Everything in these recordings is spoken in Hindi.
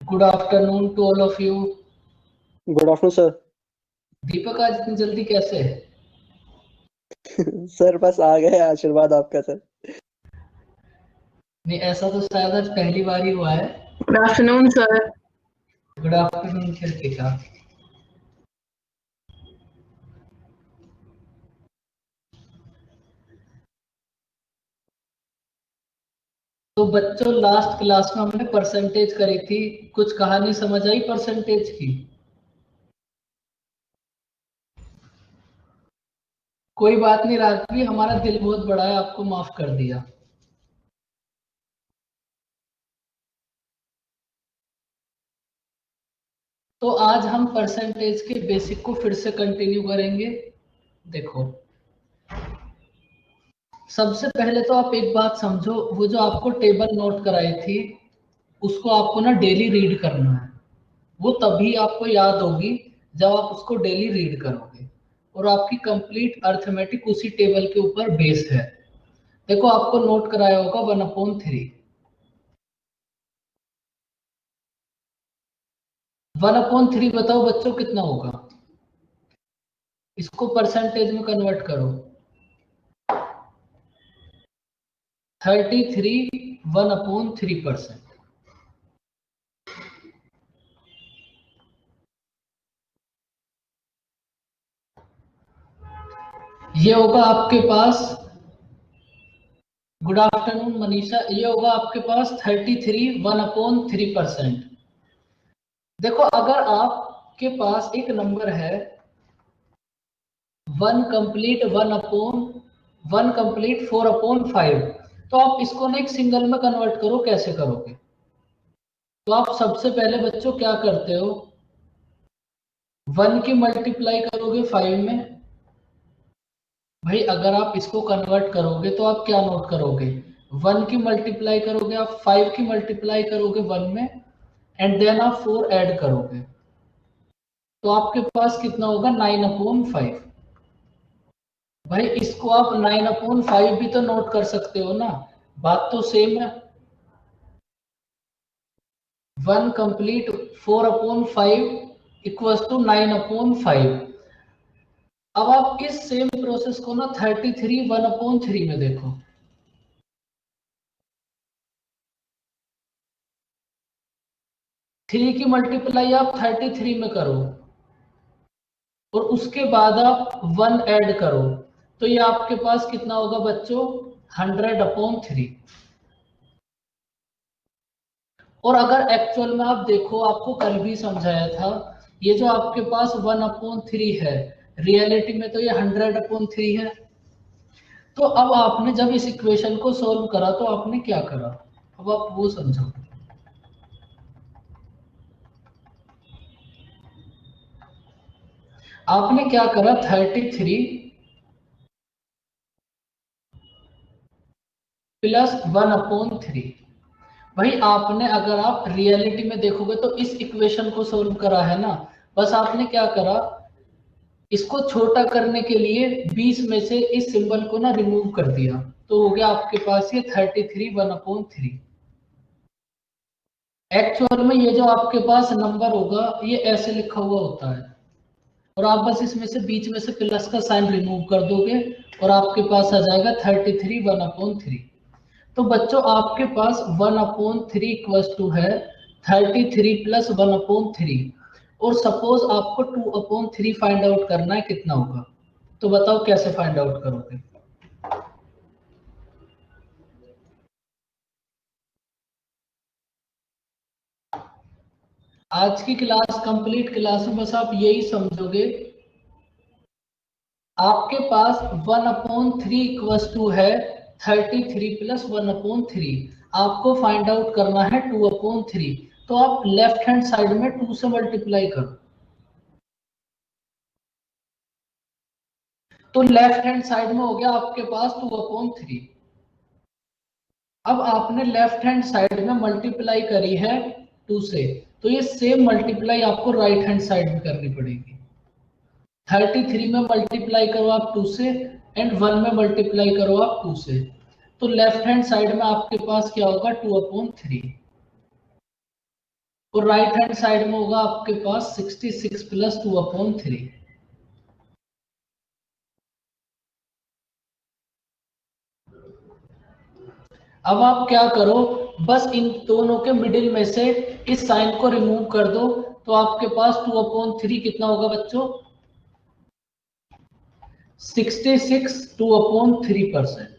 Good afternoon to all of you. Good afternoon sir. Deepak आज इतनी जल्दी कैसे? सर बस आ गए, आशीर्वाद आपका सर। नहीं, ऐसा तो शायद आज पहली बार ही हुआ है। Good afternoon sir. Good afternoon Kritika. तो बच्चों, लास्ट क्लास में हमने परसेंटेज करी थी, कुछ कहानी समझ आई परसेंटेज की? कोई बात नहीं राजवी, हमारा दिल बहुत बड़ा है, आपको माफ कर दिया। तो आज हम परसेंटेज के बेसिक को फिर से कंटिन्यू करेंगे। देखो, सबसे पहले तो आप एक बात समझो, वो जो आपको टेबल नोट कराई थी उसको आपको ना डेली रीड करना है। वो तभी आपको याद होगी जब आप उसको डेली रीड करोगे, और आपकी कंप्लीट अर्थमेटिक उसी टेबल के ऊपर बेस है। देखो, आपको नोट कराया होगा 1/3। 1/3 बताओ बच्चों कितना होगा? इसको परसेंटेज में कन्वर्ट करो। 33 1/3%। ये होगा आपके पास, गुड आफ्टरनून मनीषा, ये होगा आपके पास 33 1/3%। देखो, अगर आपके पास एक नंबर है 1 कंप्लीट 4/5, तो आप इसको ना एक सिंगल में कन्वर्ट करो। कैसे करोगे? तो आप सबसे पहले बच्चों क्या करते हो, 1 की मल्टीप्लाई करोगे 5 में। भाई अगर आप इसको कन्वर्ट करोगे तो आप क्या नोट करोगे, 1 की मल्टीप्लाई करोगे, आप 5 की मल्टीप्लाई करोगे 1 में, एंड देन आप 4 ऐड करोगे, तो आपके पास कितना होगा 9/5। भाई इसको आप 9/5 भी तो नोट कर सकते हो ना, बात तो सेम है। 1 कंप्लीट 4/5 इक्वल्स टू 9/5। अब आप इस सेम प्रोसेस को ना 33 1/3 में देखो। 3 की मल्टीप्लाई आप 33 में करो, और उसके बाद आप 1 ऐड करो, तो ये आपके पास कितना होगा बच्चों, 100/3। और अगर एक्चुअल में आप देखो, आपको कल भी समझाया था, ये जो आपके पास 1/3 है, रियलिटी में तो ये 100/3 है। तो अब आपने जब इस इक्वेशन को सॉल्व करा तो आपने क्या करा, अब आप वो समझो। आपने क्या करा, 33 प्लस 1/3। भाई आपने, अगर आप रियलिटी में देखोगे तो इस इक्वेशन को सॉल्व करा है ना, बस आपने क्या करा, इसको छोटा करने के लिए 20 में से इस सिंबल को ना रिमूव कर दिया, तो हो गया आपके पास ये 33 1/3। एक्चुअल में ये जो आपके पास नंबर होगा ये ऐसे लिखा हुआ होता है, और आप बस इसमें से बीच में से प्लस का साइन रिमूव कर दोगे और आपके पास आ जाएगा 33 1/3। तो बच्चों आपके पास 1/3 इक्वल्स टू है 33 प्लस 1/3, और सपोज आपको 2/3 फाइंड आउट करना है, कितना होगा? तो बताओ कैसे फाइंड आउट करोगे? आज की क्लास, कंप्लीट क्लास में बस आप यही समझोगे, आपके पास 1/3 इक्वल्स टू है 33 प्लस 1/3। आपको फाइंड आउट करना है 2/3, तो आप लेफ्ट हैंड साइड में 2 से मल्टीप्लाई करो। तो लेफ्ट हैंड साइड में हो गया आपके पास 2/3। अब आपने लेफ्ट हैंड साइड में मल्टीप्लाई करी है 2 से, तो ये सेम मल्टीप्लाई आपको राइट हैंड साइड में करनी पड़ेगी। 33 में मल्टीप्लाई करो आप 2 से, एंड 1 में मल्टीप्लाई करो आप 2 से, तो लेफ्ट हैंड साइड में आपके पास क्या होगा 2/3। और राइट हैंड साइड में होगा आपके पास 66 प्लस 2/3। अब आप क्या करो, बस इन दोनों के मिडिल में से इस साइन को रिमूव कर दो, तो आपके पास 2/3 कितना होगा बच्चों? 66 2/3%।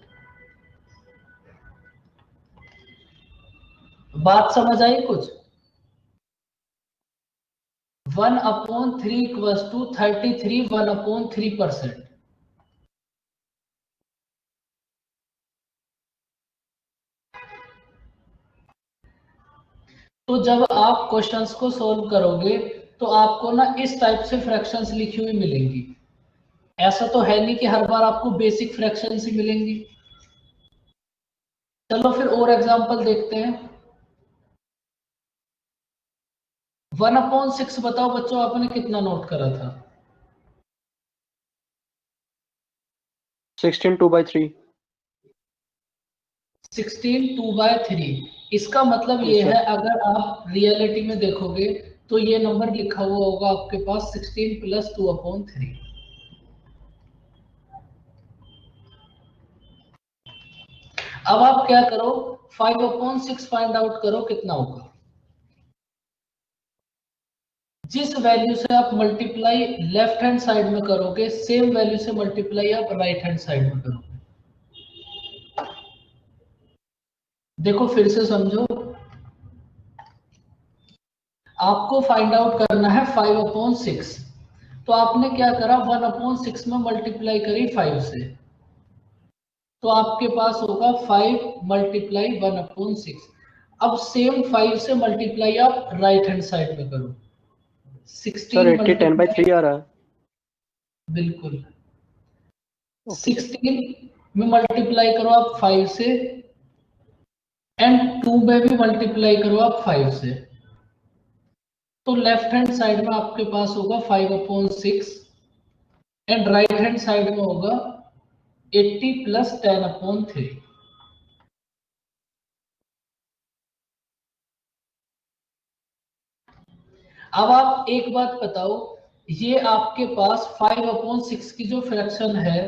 बात समझ आई कुछ? 1/3 = 33 1/3%। तो जब आप क्वेश्चंस को सॉल्व करोगे तो आपको ना इस टाइप से फ्रैक्शंस लिखी हुई मिलेंगी। ऐसा तो है नहीं कि हर बार आपको बेसिक फ्रैक्शंस ही मिलेंगी। चलो फिर और एग्जांपल देखते हैं। 1/6 बताओ बच्चों, आपने कितना नोट करा था? 16 2/3। 16 2/3। इसका मतलब यस ये सर। है, अगर आप रियलिटी में देखोगे तो ये नंबर लिखा हुआ होगा आपके पास 16 प्लस 2/3। अब आप क्या करो, 5/6 फाइंड आउट करो कितना होगा। जिस वैल्यू से आप मल्टीप्लाई लेफ्ट हैंड साइड में करोगे, सेम वैल्यू से मल्टीप्लाई आप राइट हैंड साइड में करोगे। देखो फिर से समझो, आपको फाइंड आउट करना है 5/6। तो आपने क्या करा, 1/6 में मल्टीप्लाई करी 5 से, तो आपके पास होगा 5 × 1/6। अब सेम 5 से मल्टीप्लाई आप राइट हैंड साइड में करो, सर 16 80 10/3 आ रहा है। बिल्कुल। Okay sir. 16 में मल्टीप्लाई करो आप 5 से, एंड 2 में भी मल्टीप्लाई करो आप 5 से, तो लेफ्ट हैंड साइड में आपके पास होगा 5/6 एंड राइट हैंड साइड में होगा 80 प्लस 10/3। अब आप एक बात बताओ, ये आपके पास 5/6 की जो फ्रैक्शन है,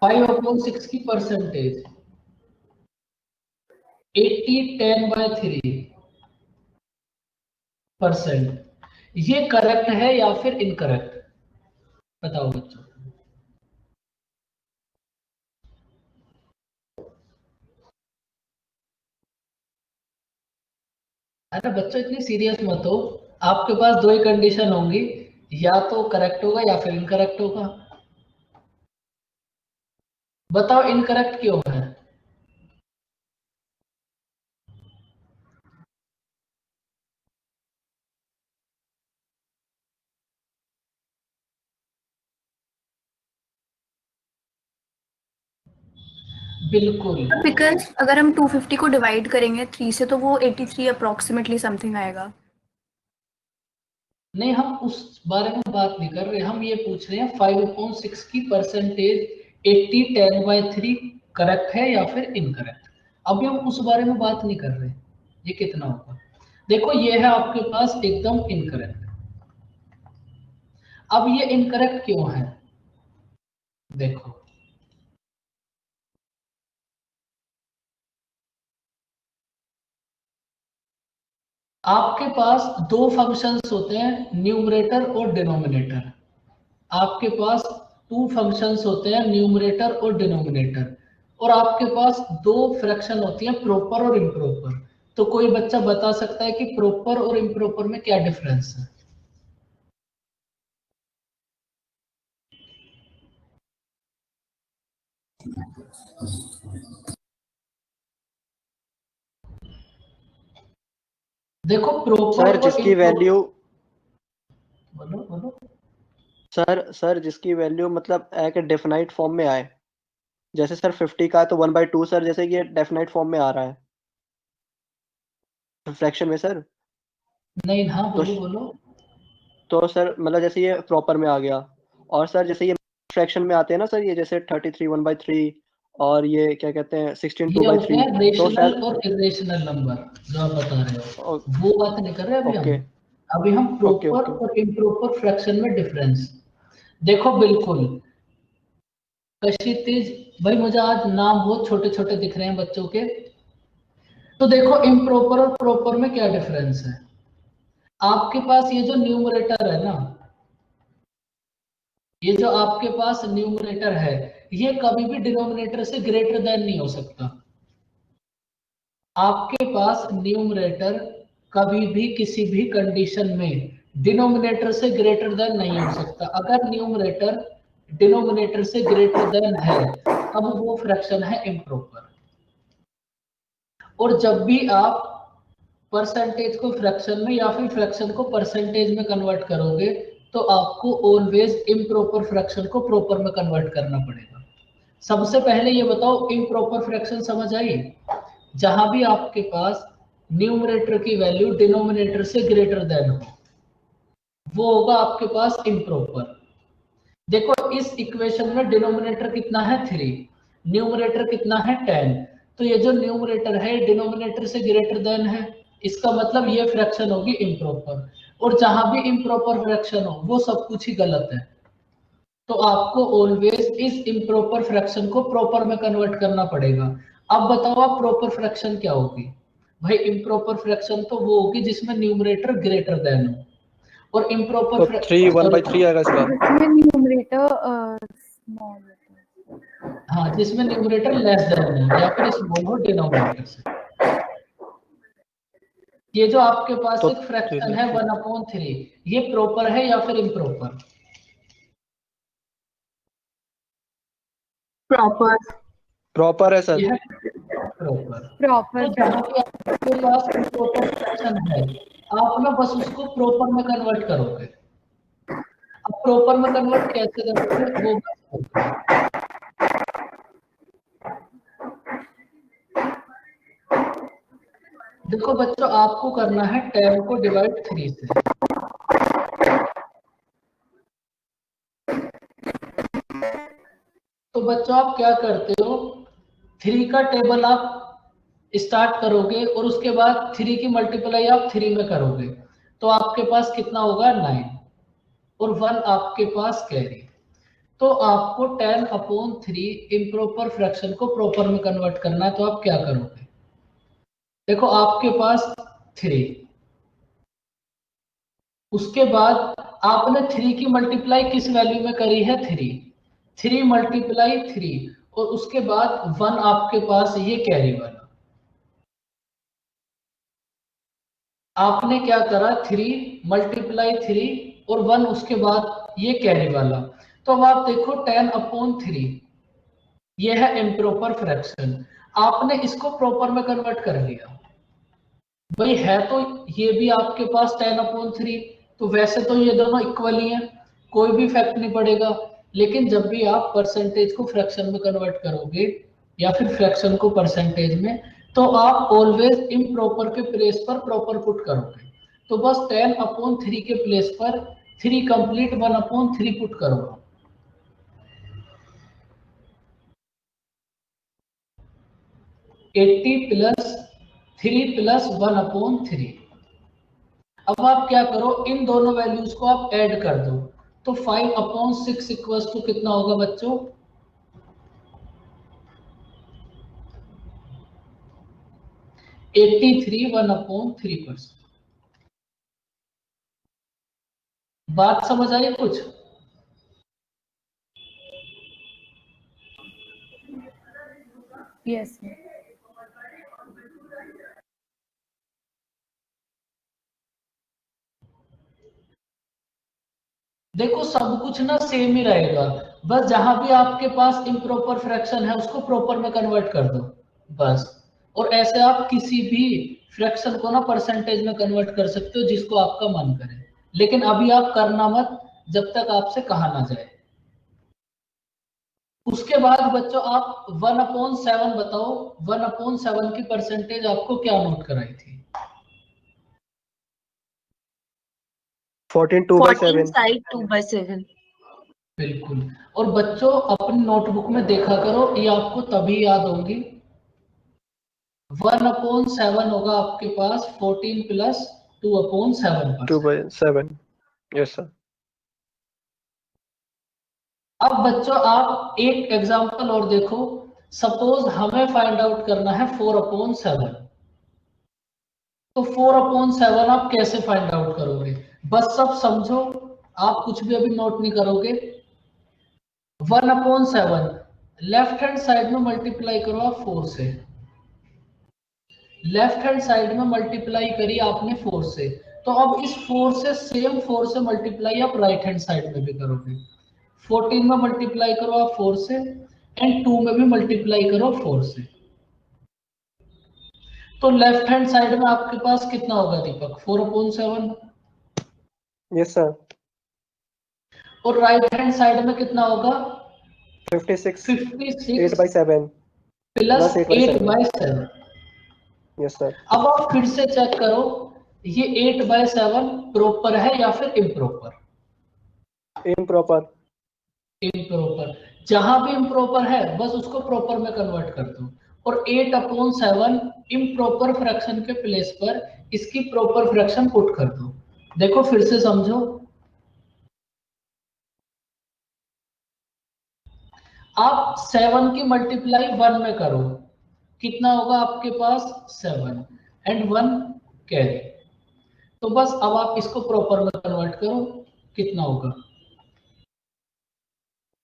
5/6 की परसेंटेज 80 10/3%, ये करेक्ट है या फिर इनकरेक्ट? बताओ बच्चों। अरे बच्चों इतनी सीरियस मत हो, आपके पास दो ही कंडीशन होंगी, या तो करेक्ट होगा या फिर इनकरेक्ट होगा। बताओ इनकरेक्ट क्यों है? बिल्कुल। बिकॉज अगर हम 250 को डिवाइड करेंगे 3 से तो वो 83 अप्रोक्सीमेटली समथिंग आएगा। नहीं, हम उस बारे में बात नहीं कर रहे, हम ये पूछ रहे हैं 5/6 की परसेंटेज 80 10/3 करेक्ट है या फिर इनकरेक्ट। अभी हम उस बारे में बात नहीं कर रहे, ये कितना होगा। देखो ये है आपके पास एकदम इनकरेक्ट। अब ये इनकरेक्ट क्यों है? देखो, आपके पास दो फंक्शंस होते हैं, न्यूमरेटर और डिनोमिनेटर। आपके पास टू फंक्शंस होते हैं, न्यूमरेटर और डिनोमिनेटर। और आपके पास दो फ्रैक्शन होती है, प्रॉपर और इम्प्रॉपर। तो कोई बच्चा बता सकता है कि प्रॉपर और इम्प्रॉपर में क्या डिफरेंस है? देखो प्रॉपर सर और जिसकी वैल्यू बोलो बोलो। सर जिसकी वैल्यू मतलब एक डेफिनाइट फॉर्म में आए। जैसे सर 50 का है तो 1/2 सर, जैसे कि ये डेफिनाइट फॉर्म में आ रहा है फ्रैक्शन में सर। नहीं, हाँ तो बोलो बोलो। तो सर मतलब जैसे ये प्रॉपर में आ गया। और सर जैसे ये फ्रैक्शन में आते हैं ना सर, ये जैसे 33 1/3 और ये क्या कहते हैं 16 ये 2/3 होते हैं तो रेशनल शायद और इरेशनल नंबर जो आप बता रहे हो, वो बात नहीं कर रहे अभी ओके हम। अभी हम ओके प्रॉपर ओके और इम्प्रॉपर फ्रैक्शन में डिफरेंस देखो। बिल्कुल कशितिज भाई, मुझे आज नाम बहुत छोटे छोटे दिख रहे हैं बच्चों के। तो देखो इम्प्रॉपर और प्रॉपर में क्या डिफरेंस है। आपके पास ये जो न्यूमरेटर है ना, ये जो आपके पास न्यूमरेटर है, ये कभी भी डिनोमिनेटर से ग्रेटर देन नहीं हो सकता। आपके पास न्यूमरेटर कभी भी किसी भी कंडीशन में डिनोमिनेटर से ग्रेटर देन नहीं हो सकता। अगर न्यूमरेटर डिनोमिनेटर से ग्रेटर देन है तब वो फ्रैक्शन है इम्प्रॉपर। और जब भी आप परसेंटेज को फ्रैक्शन में या फिर फ्रैक्शन को परसेंटेज में कन्वर्ट करोगे तो आपको ऑलवेज इम्प्रॉपर फ्रैक्शन को प्रॉपर में कन्वर्ट करना पड़ेगा। सबसे पहले ये बताओ, इम्प्रॉपर फ्रैक्शन समझ आई? जहां भी आपके पास न्यूमरेटर की वैल्यू डिनोमिनेटर से ग्रेटर देन हो, वो होगा आपके पास इम्प्रॉपर। देखो इस इक्वेशन में डिनोमिनेटर कितना है 3, न्यूमरेटर कितना है 10। तो ये जो न्यूमरेटर है डिनोमिनेटर से ग्रेटर देन है, इसका मतलब ये फ्रैक्शन होगी इम्प्रॉपर। और जहां भी इम्प्रॉपर फ्रैक्शन हो वो सब कुछ ही गलत है। तो आपको ऑलवेज इस इम्प्रॉपर फ्रैक्शन को प्रॉपर में कन्वर्ट करना पड़ेगा। अब बताओ आप प्रॉपर फ्रैक्शन क्या होगी? भाई इम्प्रॉपर फ्रैक्शन तो वो होगी जिसमें न्यूमरेटर ग्रेटर देन हो। और तो इम्प्रॉपर 3 1/3 आएगा इसका जिसमें न्यूमरेटर स्मॉल होता है। हाँ, जिसमें न्यूमरेटर लेस देन हो या फिर स्मॉल हो डिनोमिनेटर से। ये जो आपके पास तो एक फ्रैक्शन है 1/3, ये प्रॉपर है या फिर इम्प्रॉपर? प्रॉपर प्रॉपर है सर ये है प्रॉपर। प्रॉपर तो जहां भी आपके पास इम्प्रॉपर फ्रैक्शन है, आप ना बस उसको प्रॉपर में कन्वर्ट करोगे। अब प्रॉपर में कन्वर्ट कैसे करोगे वो बात करते हैं। देखो बच्चों, आपको करना है 10 को डिवाइड 3 से। तो बच्चों आप क्या करते हो, 3 का टेबल आप स्टार्ट करोगे और उसके बाद 3 की मल्टीप्लाई आप 3 में करोगे, तो आपके पास कितना होगा 9 और 1 आपके पास कैरी। तो आपको 10/3 इम्प्रॉपर फ्रैक्शन को प्रॉपर में कन्वर्ट करना है। तो आप क्या करोगे? देखो आपके पास 3, उसके बाद आपने 3 की मल्टीप्लाई किस वैल्यू में करी है 3 मल्टीप्लाई 3, और उसके बाद 1 आपके पास ये कैरी वाला। आपने क्या करा 3 मल्टीप्लाई 3 और 1 उसके बाद ये कैरी वाला। तो अब आप देखो 10/3 ये है इम्प्रॉपर फ्रैक्शन। आपने इसको प्रॉपर में कन्वर्ट कर लिया। भाई है तो ये भी आपके पास 10/3, तो वैसे तो ये दोनों इक्वल ही हैं, कोई भी फैक्ट नहीं पड़ेगा। लेकिन जब भी आप परसेंटेज को फ्रैक्शन में कन्वर्ट करोगे या फिर फ्रैक्शन को परसेंटेज में, तो आप ऑलवेज इम्प्रॉपर के प्लेस पर प्रॉपर पुट करोगे। तो बस 10/3 के प्लेस पर 3 कंप्लीट 1/3 पुट करोगे। Eighty plus 3 plus 1/3। अब आप क्या करो, इन दोनों वैल्यूज को आप ऐड कर दो। तो 5/6 इक्वल्स टू कितना होगा बच्चों? 83 1/3%। बात समझ आई कुछ? यस देखो सब कुछ ना सेम ही रहेगा, बस जहां भी आपके पास इम्प्रॉपर फ्रैक्शन है उसको प्रॉपर में कन्वर्ट कर दो बस। और ऐसे आप किसी भी फ्रैक्शन को ना परसेंटेज में कन्वर्ट कर सकते हो जिसको आपका मन करे। लेकिन अभी आप करना मत जब तक आपसे कहा ना जाए। उसके बाद बच्चों आप 1/7 बताओ, 1/7 की परसेंटेज आपको क्या नोट कराई थी? 14 2/7 14 side 2/7 बिल्कुल। और बच्चों अपनी नोटबुक में देखा करो, ये आपको तभी याद होंगी। 1/7 होगा आपके पास 14 प्लस 2/7 2/7। Yes sir. अब बच्चों आप एक एग्जांपल और देखो। सपोज हमें फाइंड आउट करना है 4/7। तो 4/7 आप कैसे फाइंड आउट करोगे? बस सब समझो, आप कुछ भी अभी नोट नहीं करोगे। 1/7 लेफ्ट हैंड साइड में मल्टीप्लाई करो आप 4 से। लेफ्ट हैंड साइड में मल्टीप्लाई करी आपने 4 से, तो अब इस 4 से सेम 4 से मल्टीप्लाई आप राइट हैंड साइड में भी करोगे। 14 में मल्टीप्लाई करो आप 4 से, एंड 2 में भी मल्टीप्लाई करो 4 से। तो लेफ्ट हैंड साइड में आपके पास कितना होगा दीपक? 4/7। Yes sir. और राइट हैंड साइड में कितना होगा? 56 56 8/7 प्लस प्लस 8/7। 8/7। Yes sir. अब आप फिर से चेक करो, ये 8/7 प्रॉपर है या फिर इम्प्रॉपर? इम्प्रॉपर। इम्प्रॉपर। जहां भी इम्प्रॉपर है बस उसको प्रॉपर में कन्वर्ट कर दो। और 8/7 इम्प्रॉपर फ्रैक्शन के प्लेस पर इसकी प्रॉपर फ्रैक्शन पुट कर दो। देखो फिर से समझो, आप 7 की मल्टीप्लाई 1 में करो, कितना होगा आपके पास? 7 एंड 1 कैरी। तो बस अब आप इसको प्रॉपर में कन्वर्ट करो, कितना होगा?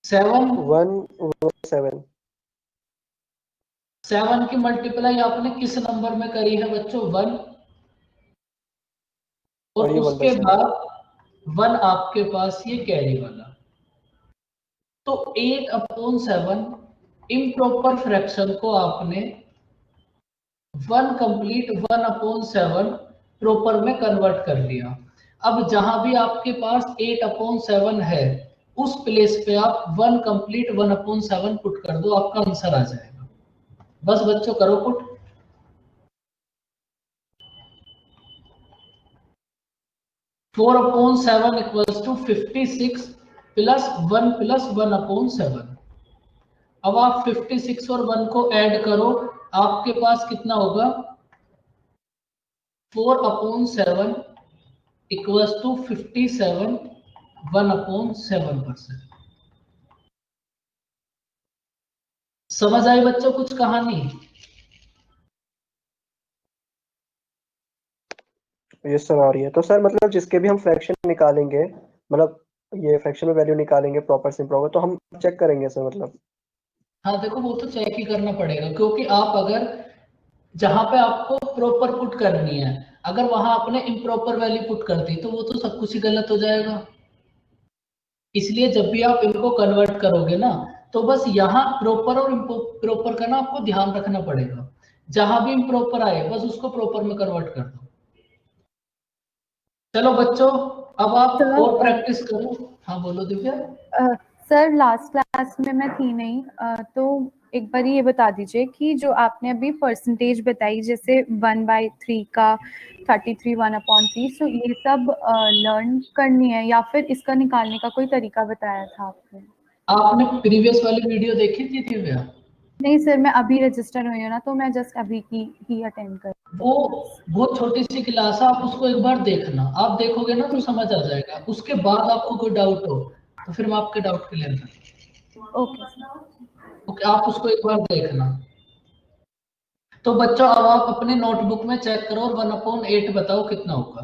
7 1/7। 7 की मल्टीप्लाई आपने किस नंबर में करी है बच्चों? 1। और और ये उसके 1/7। बाद 1 आपके पास ये कैरी वाला। तो 8/7 इम्प्रॉपर फ्रैक्शन को आपने 1 कंप्लीट 1/7 प्रॉपर में कन्वर्ट कर लिया। अब जहां भी आपके पास 8/7 है उस प्लेस पे आप 1 कंप्लीट 1/7 पुट कर दो, आपका आंसर आ जाएगा। बस बच्चों करो put. 4/7 equals to 56 plus 1 plus 1/7। अब आप 56 और 1 को ऐड करो, आपके पास कितना होगा? 4/7 इक्वल्स टू 57 1/7%। समझ आई बच्चों कुछ कहानी? यस सर आ रही है। तो सर मतलब जिसके भी हम फ्रैक्शन निकालेंगे, मतलब ये फ्रैक्शन में वैल्यू निकालेंगे प्रॉपर से इम्प्रॉपर, तो हम चेक करेंगे सर मतलब। हाँ देखो, वो तो चेक ही करना पड़ेगा, क्योंकि आप अगर जहां पे आपको प्रॉपर पुट करनी है, अगर वहां आपने इम्प्रॉपर वैल्यू पुट कर दी तो वो तो सब कुछ ही गलत हो जाएगा। इसलिए जब भी आप इनको कन्वर्ट करोगे ना, तो बस यहाँ प्रॉपर और इम्प्रॉपर का ना आपको ध्यान रखना पड़ेगा। जहां भी इम्प्रॉपर आए बस उसको प्रॉपर में कन्वर्ट कर दो। चलो बच्चों, अब आप और प्रैक्टिस करो। हाँ बोलो दिव्या। सर लास्ट क्लास में मैं थी नहीं, तो एक बार ये बता दीजिए कि जो आपने अभी परसेंटेज बताई, जैसे 1/3 का 33 1/3, सो ये सब लर्न करनी है या फिर इसका निकालने का कोई तरीका बताया था आपने? आपने प्रीवियस वाली वीडियो देखी थी दिव्या? नहीं सर, मैं अभी रजिस्टर हुई हूँ ना, तो मैं जस्ट अभी की ही अटेंड कर। वो बहुत छोटी सी क्लास है, आप उसको एक बार देखना। आप देखोगे ना तो समझ आ जाएगा। उसके बाद आपको कोई डाउट हो तो फिर मैं आपके डाउट क्लियर कर। Okay sir. ओके, आप उसको एक बार देखना। तो बच्चों अब आप अपने नोटबुक में चेक करो और 1/8 बताओ कितना होगा।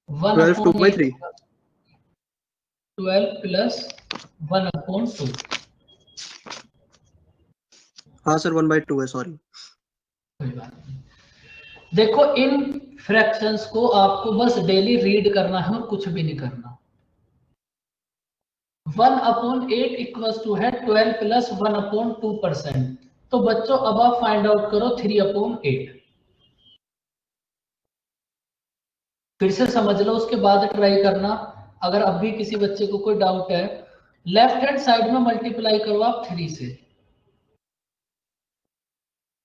One 12 upon 2/3। 12 प्लस 1/2। हाँ सर 1/2 है, सॉरी। कोई बात नहीं। देखो इन फ्रैक्शंस को आपको बस डेली रीड करना है और कुछ भी नहीं करना। 1/8 इक्वल्स टू है 12 प्लस 1/2%। तो बच्चों अब आप फाइंड आउट करो 3/8। फिर से समझ लो, उसके बाद ट्राई करना। अगर अब भी किसी बच्चे को कोई डाउट है, लेफ्ट हैंड साइड में मल्टीप्लाई करो आप 3 से।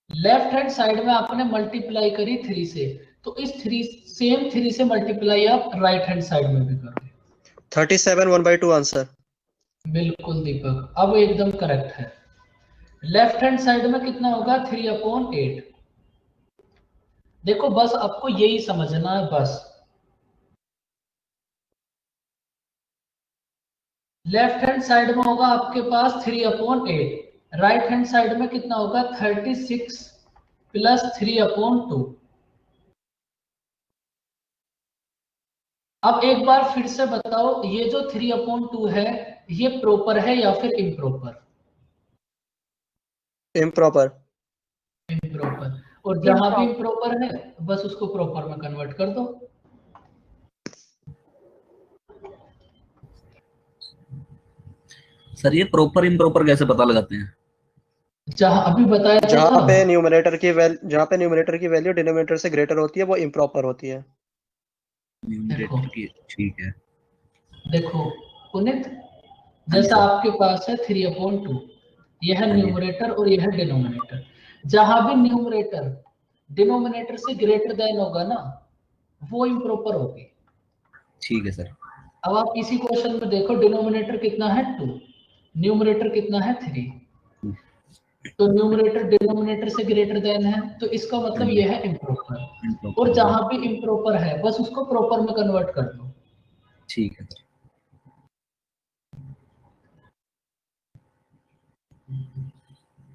लेफ्ट हैंड साइड में आपने मल्टीप्लाई करी 3 से, तो इस 3 सेम 3 से मल्टीप्लाई आप राइट हैंड साइड में भी करोगे। 37 1/2 आंसर। बिल्कुल दीपक, अब एकदम करेक्ट है। लेफ्ट हैंड साइड में कितना होगा 3/8। देखो बस आपको यही समझना है बस। लेफ्ट हैंड साइड में होगा आपके पास 3/8, राइट हैंड साइड में कितना होगा 36 प्लस 3/2। अब एक बार फिर से बताओ, ये जो 3/2 है ये प्रॉपर है या फिर इम्प्रॉपर? इम्प्रॉपर। इम्प्रॉपर। और जहां भी इम्प्रॉपर है बस उसको प्रॉपर में कन्वर्ट कर दो। सर ये प्रॉपर इम्प्रॉपर कैसे पता लगाते हैं? जहां अभी बताया तो जहाँ था। पे न्यूमरेटर की वैल्यू डिनोमिनेटर से ग्रेटर होती है वो इम्प्रॉपर होती है। न्यूमरेटर की, ठीक है। देखो पुनित, हाँ जी जैसा सर। आपके पास है 3/2, यह है हाँ जी। न्यूमरेटर और यह है डिनोमिनेटर। जहां भी न्यूमरेटर डिनोमिनेटर से ग्रेटर देन होगा ना, वो इम्प्रॉपर होगी। ठीक है सर। अब आप इसी क्वेश्चन में देखो, डिनोमिनेटर कितना है 2, न्यूमरेटर कितना है 3, तो न्यूमरेटर डिनोमिनेटर से ग्रेटर देन है, तो इसका मतलब हाँ जी। यह है इम्प्रॉपर। इम्प्रॉपर और होगा। जहां भी इम्प्रॉपर है बस उसको प्रॉपर में कन्वर्ट कर दो। ठीक है सर।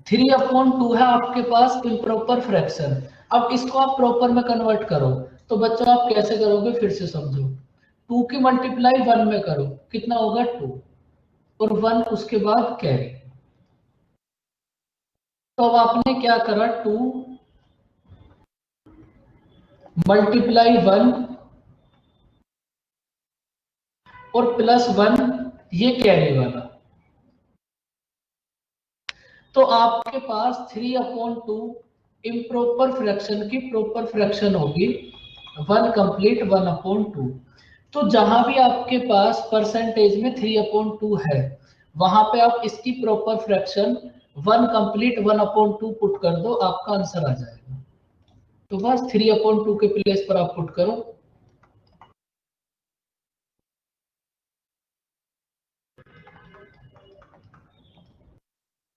3/2 है आपके पास इम्प्रॉपर फ्रैक्शन। अब इसको आप प्रॉपर में कन्वर्ट करो, तो बच्चों आप कैसे करोगे फिर से समझो। 2 की मल्टीप्लाई 1 में करो, कितना होगा 2, और 1 उसके बाद कैरी। तो अब आपने क्या करा, 2 मल्टीप्लाई 1 और प्लस 1, ये कैरी वाला। तो आपके पास 3/2 इम्प्रॉपर फ्रैक्शन की प्रॉपर फ्रैक्शन होगी 1 कंप्लीट 1/2। तो जहां भी आपके पास परसेंटेज में 3/2 है, वहां पे आप इसकी प्रॉपर फ्रैक्शन 1 कंप्लीट 1/2 पुट कर दो, आपका आंसर आ जाएगा। तो बस 3/2 के प्लेस पर आप पुट करो।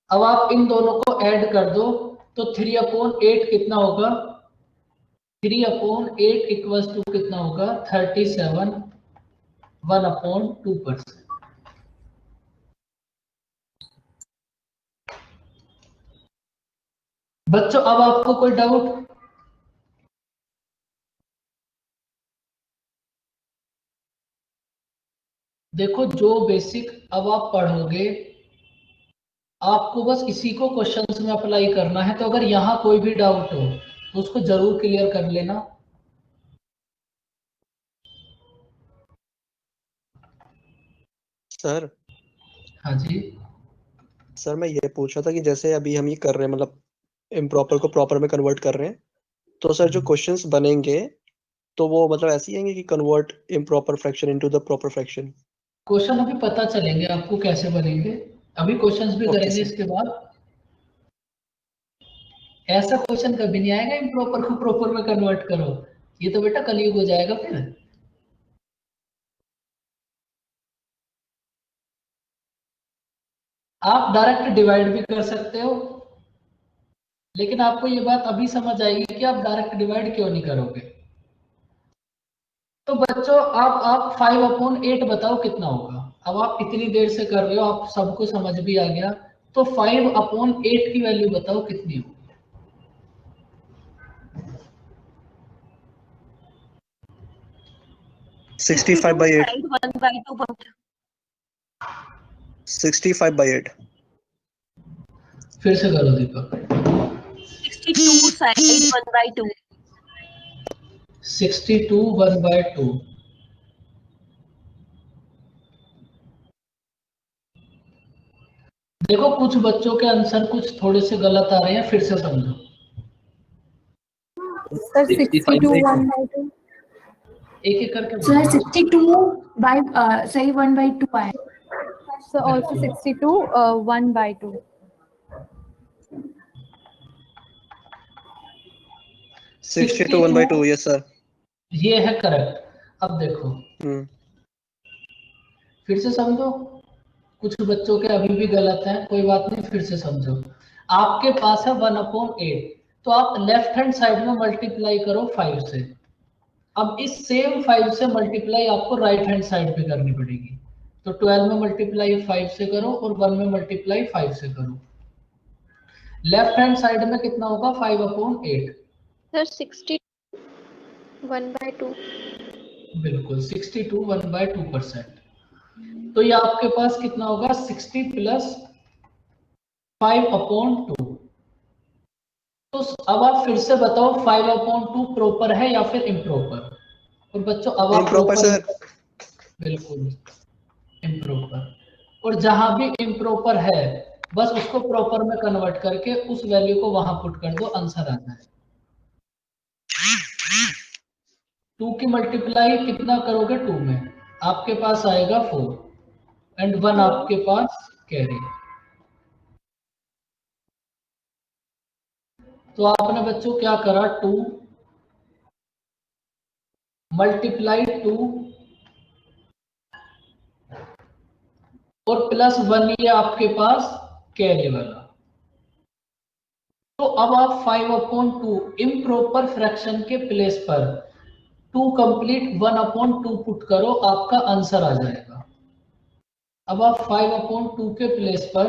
अब आप इन दोनों को ऐड कर दो, तो 3/8 कितना होगा, 3/8 इक्वल्स टू कितना होगा 37 1/2%। बच्चों अब आपको कोई डाउट? देखो जो बेसिक अब आप पढ़ोगे, आपको बस इसी को क्वेश्चंस में अप्लाई करना है। तो अगर यहाँ कोई भी डाउट हो तो उसको जरूर क्लियर कर लेना। सर हाँ जी। सर मैं ये पूछ रहा था कि जैसे अभी हम ये कर रहे हैं, मतलब इम्प्रॉपर को प्रॉपर में कन्वर्ट कर रहे हैं, तो सर जो क्वेश्चंस बनेंगे तो वो मतलब ऐसे ही आएंगे कि convert improper fraction into the proper fraction. Question अभी पता चलेंगे आपको कैसे बनेंगे, अभी क्वेश्चंस भी ओके करेंगे सर। इसके बाद। ऐसा क्वेश्चन कभी नहीं आएगा इम्प्रॉपर को प्रॉपर में कन्वर्ट करो, ये तो बेटा कलयुग हो जाएगा फिर। आप डायरेक्ट डिवाइड भी कर सकते हो, लेकिन आपको ये बात अभी समझ आएगी कि आप डायरेक्ट डिवाइड क्यों नहीं करोगे। तो बच्चों आप 5/8 बताओ कितना होगा। अब आप इतनी देर से कर रहे हो, आप सबको समझ भी आ गया, तो 5/8 की वैल्यू बताओ कितनी होगी। 65/8। 65/8। फिर से करो दीपक। 62 साइड 1/2। 62 1/2। देखो कुछ बच्चों के आंसर कुछ थोड़े से गलत आ रहे हैं, फिर से समझो। सर 62 1/2। एक एक करके सर बोलो। 62 बाय सही 1/2 आया। So also 62 1/2। 62 1/2, yes sir. ये है करेक्ट। अब देखो फिर से समझो, कुछ बच्चों के अभी भी गलत है, कोई बात नहीं, फिर से समझो। आपके पास है 1/8, तो आप लेफ्ट हैंड साइड में मल्टीप्लाई करो 5 से। अब इस सेम 5 से मल्टीप्लाई आपको राइट हैंड साइड पे करनी पड़ेगी। तो 12 में मल्टीप्लाई 5 से करो और 1 में मल्टीप्लाई 5 से करो। लेफ्ट हैंड साइड में कितना होगा 5/8? सर 60 1/2। बिल्कुल 62 1/2%। तो ये आपके पास कितना होगा 60 प्लस 5/2। तो अब आप फिर से बताओ 5/2 प्रॉपर है या फिर इम्प्रॉपर? और बच्चों अब आप इम्प्रॉपर सर। बिल्कुल इम्प्रॉपर। और जहां भी इम्प्रॉपर है बस उसको प्रॉपर में कन्वर्ट करके उस वैल्यू को वहां पुट कर दो, आंसर आता है। 2 की मल्टीप्लाई कितना करोगे 2 में? आपके पास आएगा 4 एंड 1 आपके पास कैरी। तो आपने बच्चों क्या करा, 2 मल्टीप्लाई 2 और प्लस 1 ये आपके पास कैरी वाला। तो अब आप 5/2 इम्प्रॉपर फ्रैक्शन के प्लेस पर 2 कंप्लीट 1/2 पुट करो, आपका आंसर आ जाएगा। अब आप 5/2 के प्लेस पर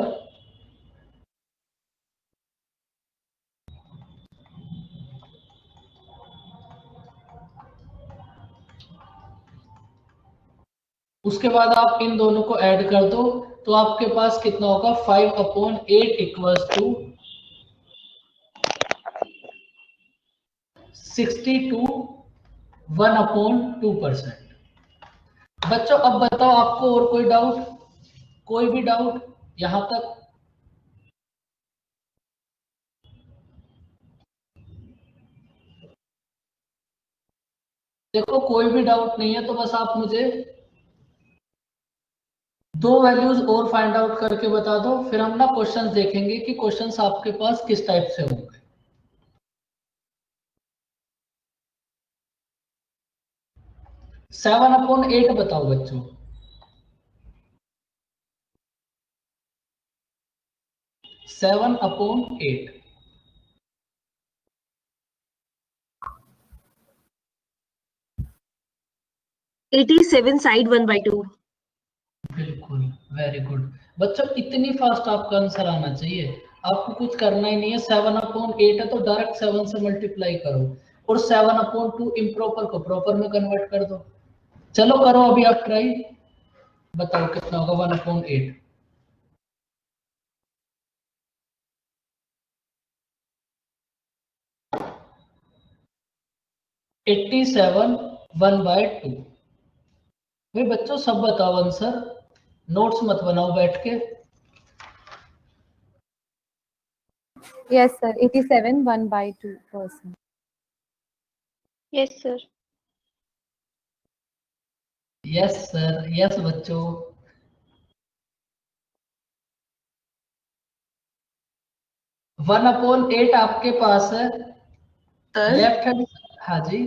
उसके बाद आप इन दोनों को ऐड कर दो, तो आपके पास कितना होगा 5/8 इक्वल्स टू 62 1/2%। बच्चों अब बताओ आपको और कोई डाउट, कोई भी डाउट यहां तक? देखो कोई भी डाउट नहीं है तो बस आप मुझे 2 वैल्यूज और फाइंड आउट करके बता दो, फिर हम ना क्वेश्चंस देखेंगे कि क्वेश्चंस आपके पास किस टाइप से होंगे। 7/8 बताओ बच्चों। 7/8 87 साइड 1/2। बिल्कुल, वेरी गुड बच्चों, इतनी फास्ट आपका आंसर आना चाहिए। आपको कुछ करना ही नहीं है, 7/8 है तो डायरेक्ट 7 से मल्टीप्लाई करो और 7/2 इम्प्रॉपर को प्रॉपर में कन्वर्ट कर दो। चलो करो अभी आप ट्राई, बताओ कितना होगा 1/8। 87 1/2। भाई बच्चों सब बताओ आंसर, नोट्स मत बनाओ बैठ के। Yes, sir. 87 1/2%. Yes sir. Yes sir, yes बच्चों। वन अपॉन 8 आपके पास है सर लेफ्ट हैंड। हाँ जी,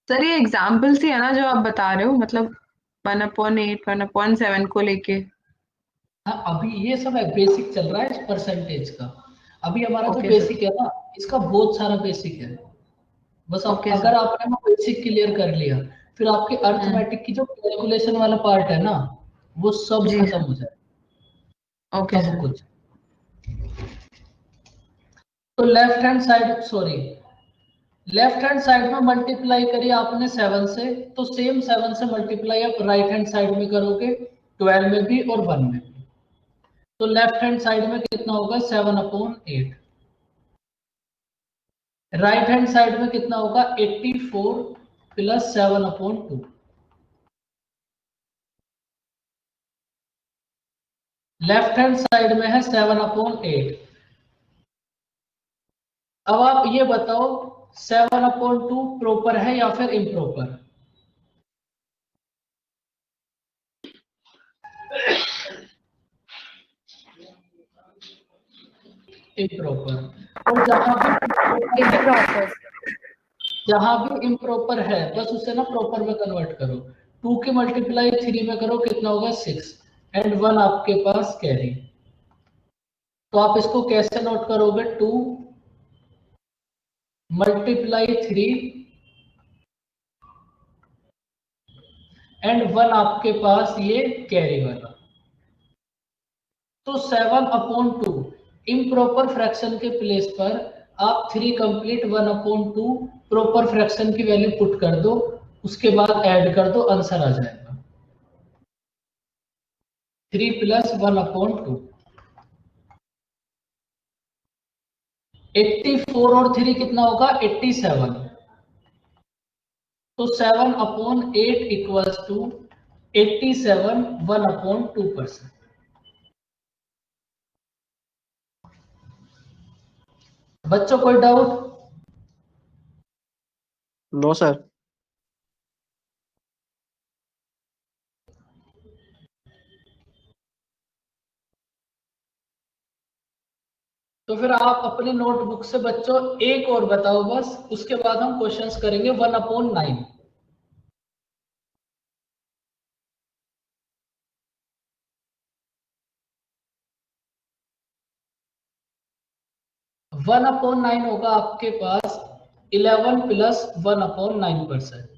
सर ये एग्जाम्पल से है ना जो आप बता रहे हो, मतलब 1/8 1/7 को लेके? हाँ अभी ये सब है, बेसिक चल रहा है इस परसेंटेज का। अभी हमारा जो Okay, बेसिक है ना, इसका बहुत सारा बेसिक है। बस आप Okay, अगर sir. आपने वो बेसिक क्लियर कर लिया, फिर आपके अर्थमेटिक की जो कैलकुलेशन वाला पार्ट है ना, वो सब जी खत्म सर. हो जाए, ओके सब सर. कुछ। तो left hand side, sorry, left hand side में मल्टीप्लाई करिए आपने 7 से, तो सेम 7 से मल्टीप्लाई आप राइट हैंड साइड में करोगे 12 में भी और 1 में भी। तो लेफ्ट हैंड साइड में कितना होगा 7/8। राइट हैंड साइड में कितना होगा 84 प्लस 7/2। लेफ्ट हैंड साइड में है 7/8। अब आप ये बताओ 7/2 प्रॉपर है या फिर इम्प्रॉपर? इम्प्रॉपर। और जहां भी इम्प्रॉपर। जहां भी इम्प्रॉपर है बस उसे ना प्रॉपर में कन्वर्ट करो। 2 की मल्टीप्लाई 3 में करो, कितना होगा 6, एंड 1 आपके पास कैरी। तो आप इसको कैसे नोट करोगे, 2 मल्टीप्लाई 3 एंड 1 आपके पास ये कैरी वाला। तो 7/2 इम्प्रॉपर फ्रैक्शन के प्लेस पर आप 3 कंप्लीट 1/2 प्रॉपर फ्रैक्शन की वैल्यू पुट कर दो, उसके बाद ऐड कर दो, आंसर आ जाएगा 3 + 1/2। 84 और 3 कितना होगा 87। तो 7/8 इक्वल्स टू 87 1/2%। बच्चों कोई डाउट? No sir. तो फिर आप अपनी नोटबुक से बच्चों एक और बताओ बस, उसके बाद हम क्वेश्चंस करेंगे 1/9। वन अपॉन 9 होगा आपके पास 11 + 1/9%।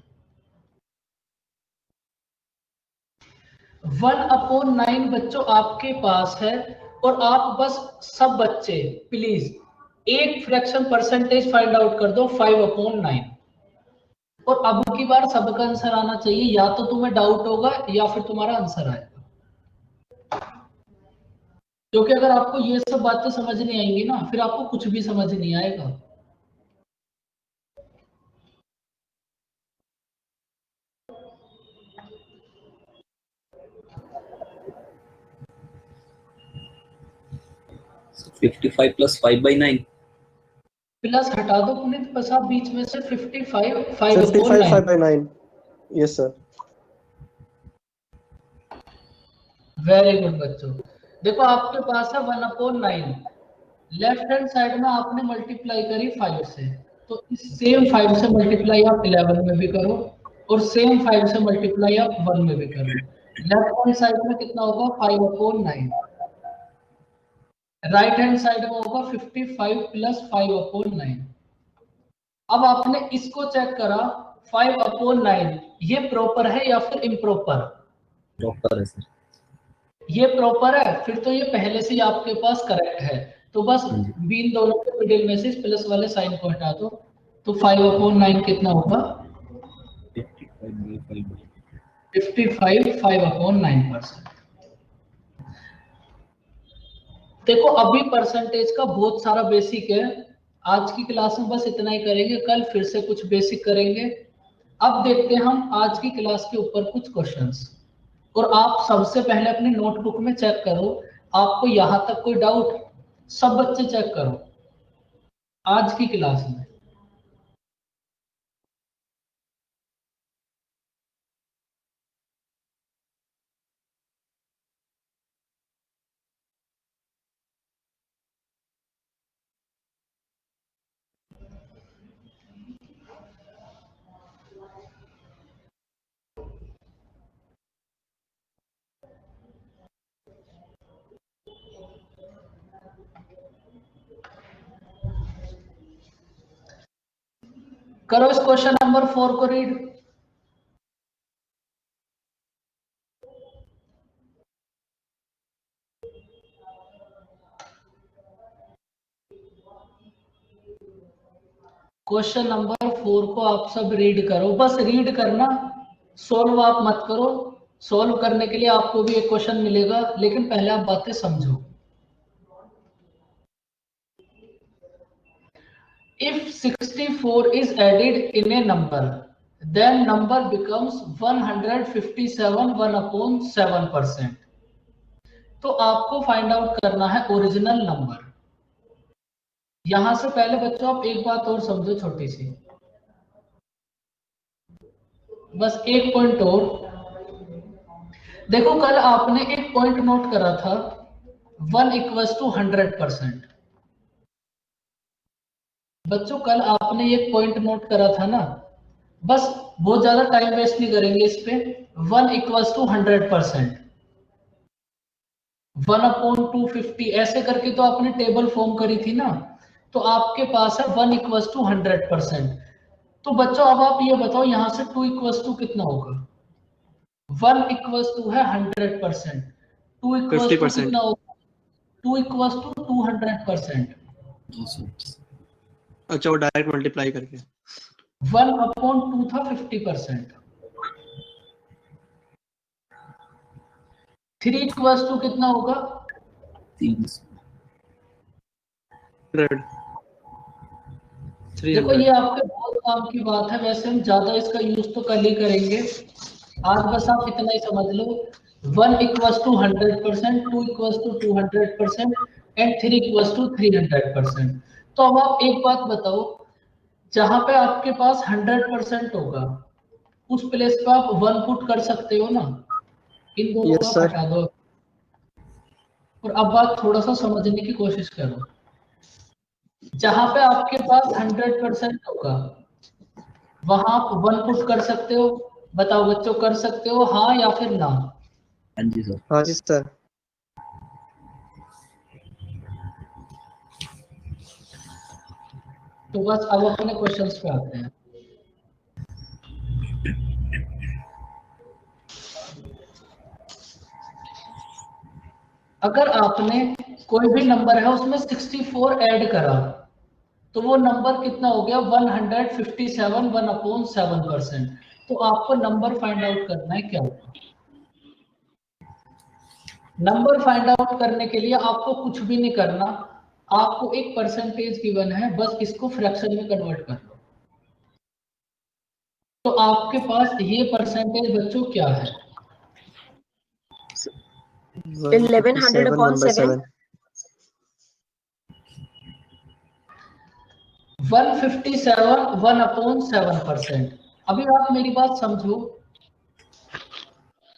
1/9 बच्चों आपके पास है, और आप बस सब बच्चे प्लीज एक फ्रैक्शन परसेंटेज फाइंड आउट कर दो 5/9। और अब की बार सबका आंसर आना चाहिए, या तो तुम्हें डाउट होगा या फिर तुम्हारा आंसर आएगा। क्योंकि अगर आपको ये सब बातें समझ नहीं आएंगी ना, फिर आपको कुछ भी समझ नहीं आएगा। So 55 + 5/9। प्लस हटा दो पुनीत, बस आप बीच में से 55 55 5/9। 5/9। Yes sir. वेरी गुड बच्चों। देखो आपके पास है 1/9, लेफ्ट हैंड साइड में आपने मल्टीप्लाई करी 5 से, तो इस सेम 5 से मल्टीप्लाई आप 11 में भी करो, और सेम 5 से मल्टीप्लाई आप 1 में भी करो। लेफ्ट हैंड साइड में कितना होगा 5/9, राइट हैंड साइड में होगा 55 + 5/9। अब आपने इसको चेक करा 5/9 ये प्रॉपर है या फिर इम्प्रॉपर? प्रॉपर है सर। ये प्रॉपर है, फिर तो ये पहले से ही आपके पास करेक्ट है। तो बस हाँ जी। बीन दोनों के मिडिल में से इस प्लस वाले साइन को हटा दो, तो 5/9 कितना होगा 55 5/9%। देखो अभी परसेंटेज का बहुत सारा बेसिक है, आज की क्लास में बस इतना ही करेंगे, कल फिर से कुछ बेसिक करेंगे। अब देखते हैं हम आज की क्लास के ऊपर कुछ क्वेश्चंस। और आप सबसे पहले अपनी नोटबुक में चेक करो, आपको यहां तक कोई डाउट? सब बच्चे चेक करो आज की क्लास में। करो इस क्वेश्चन नंबर 4 को रीड। क्वेश्चन नंबर 4 को आप सब रीड करो, बस रीड करना, सोल्व आप मत करो। सोल्व करने के लिए आपको भी एक क्वेश्चन मिलेगा, लेकिन पहले आप बातें समझो। If 64 is added in a number, then number becomes 157 1/7%। तो आपको फाइंड आउट करना है ओरिजिनल नंबर। यहां से पहले बच्चों आप एक बात और समझो छोटी सी, बस एक पॉइंट और। देखो कल आपने एक पॉइंट नोट करा था 1 = 100%। बच्चों कल आपने एक पॉइंट नोट करा था ना, बस बहुत ज्यादा टाइम वेस्ट नहीं करेंगे इस पे। 1 इक्वल्स टू 100%, 1/250 ऐसे करके तो आपने टेबल फॉर्म करी थी ना, तो आपके पास है 1 इक्वल्स टू 100%। तो बच्चों अब आप ये बताओ यहाँ से 2 इक्वल्स टू कितना होगा? 1 इक्वल्स टू है 100%, 2 इक्वल्स टू 50%। कितना होगा? 2 इक्वल्स टू 200%। अच्छा, वो डायरेक्ट मल्टीप्लाई करके 1/2 था 50%। 3 इक्वल्स टू कितना होगा? 300। देखो ये आपके बहुत काम की बात है, वैसे हम ज्यादा इसका यूज तो कल ही करेंगे, आज बस आप इतना ही समझ लो। 1 equals to 100%, 2 equals to 200% and 3 equals to 300%। तो अब आप एक बात बताओ, जहां पे आपके पास 100% होगा उस प्लेस पे आप 1 पुट कर सकते हो ना, इन दोनों Yes, को sir. आप हटा दो। और अब बात थोड़ा सा समझने की कोशिश करो, जहां पे आपके पास 100% होगा वहां आप 1 पुट कर सकते हो। बताओ बच्चों, कर सकते हो हाँ या फिर ना? हाँ जी सर। हाँ जी सर। तो बस अब अपने क्वेश्चंस पे आते हैं। अगर आपने कोई भी नंबर है उसमें 64 ऐड करा तो वो नंबर कितना हो गया? 157 1/7%। तो आपको नंबर फाइंड आउट करना है, क्या होगा? नंबर फाइंड आउट करने के लिए आपको कुछ भी नहीं करना, आपको एक परसेंटेज गिवन है, बस इसको फ्रैक्शन में कन्वर्ट कर लो। तो आपके पास ये परसेंटेज बच्चों क्या है? 1100/7. 157 1/7%। अभी आप मेरी बात समझो,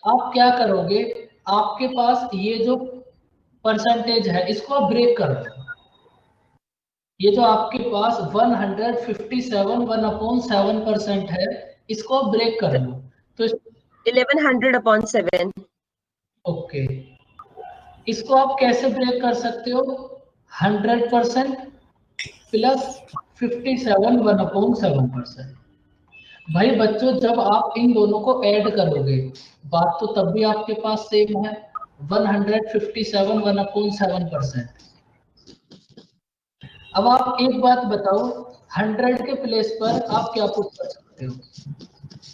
आप क्या करोगे? आपके पास ये जो परसेंटेज है इसको आप ब्रेक कर दो। ये जो आपके पास 157 1/7% है इसको आप ब्रेक कर लो। तो 1100/7. ओके, इसको आप कैसे ब्रेक कर सकते हो? 100% प्लस 57 1/7%। भाई बच्चों, जब आप इन दोनों को ऐड करोगे बात तो तब भी आपके पास सेम है, 157 1/7%। अब आप एक बात बताओ, 100 के प्लेस पर आप क्या पुट कर सकते हो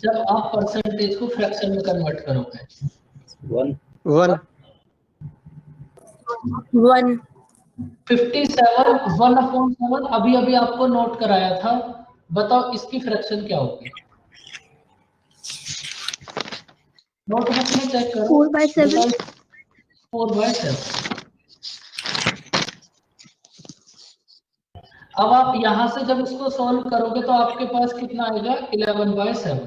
जब आप परसेंटेज को फ्रैक्शन में कन्वर्ट करोगे? 1 57 1/7 अभी अभी आपको नोट कराया था, बताओ इसकी फ्रैक्शन क्या होगी? नोटबुक में चेक करो। 4/7. 4/7। अब आप यहां से जब इसको सॉल्व करोगे तो आपके पास कितना आएगा? 11/7।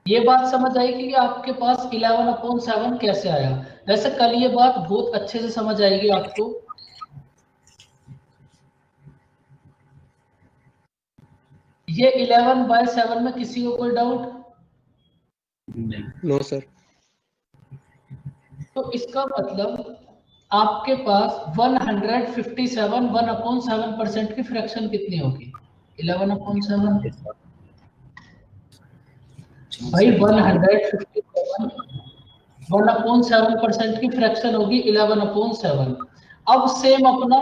ये बात समझ आएगी कि आपके पास 11/7 कैसे आया? वैसे कल ये बात बहुत अच्छे से समझ आएगी आपको। ये 11/7 में किसी को कोई डाउट? No sir. तो इसका मतलब आपके पास 157 1/7% की फ्रैक्शन कितनी होगी? 11/7। भाई 157 1/7% की फ्रैक्शन होगी 11/7। अब सेम अपना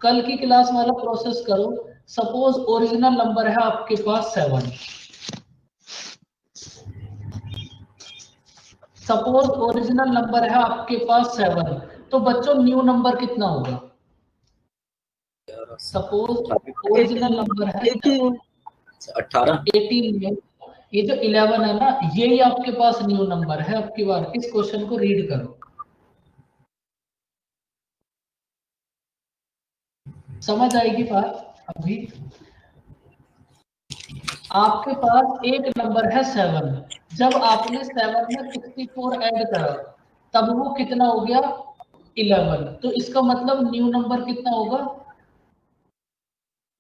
कल की क्लास वाला प्रोसेस करो। सपोज ओरिजिनल नंबर है आपके पास 7। सपोज ओरिजिनल नंबर है आपके पास 7, तो बच्चों न्यू नंबर कितना होगा? सपोज ओरिजिनल नंबर है 18। 18 में ये जो 11 है ना, यही आपके पास न्यू नंबर है। अब की बार इस क्वेश्चन को रीड करो, समझ आएगी बात। अभी आपके पास एक नंबर है 7, जब आपने 7 में 64 ऐड करा तब वो कितना हो गया? 11, तो इसका मतलब न्यू नंबर कितना होगा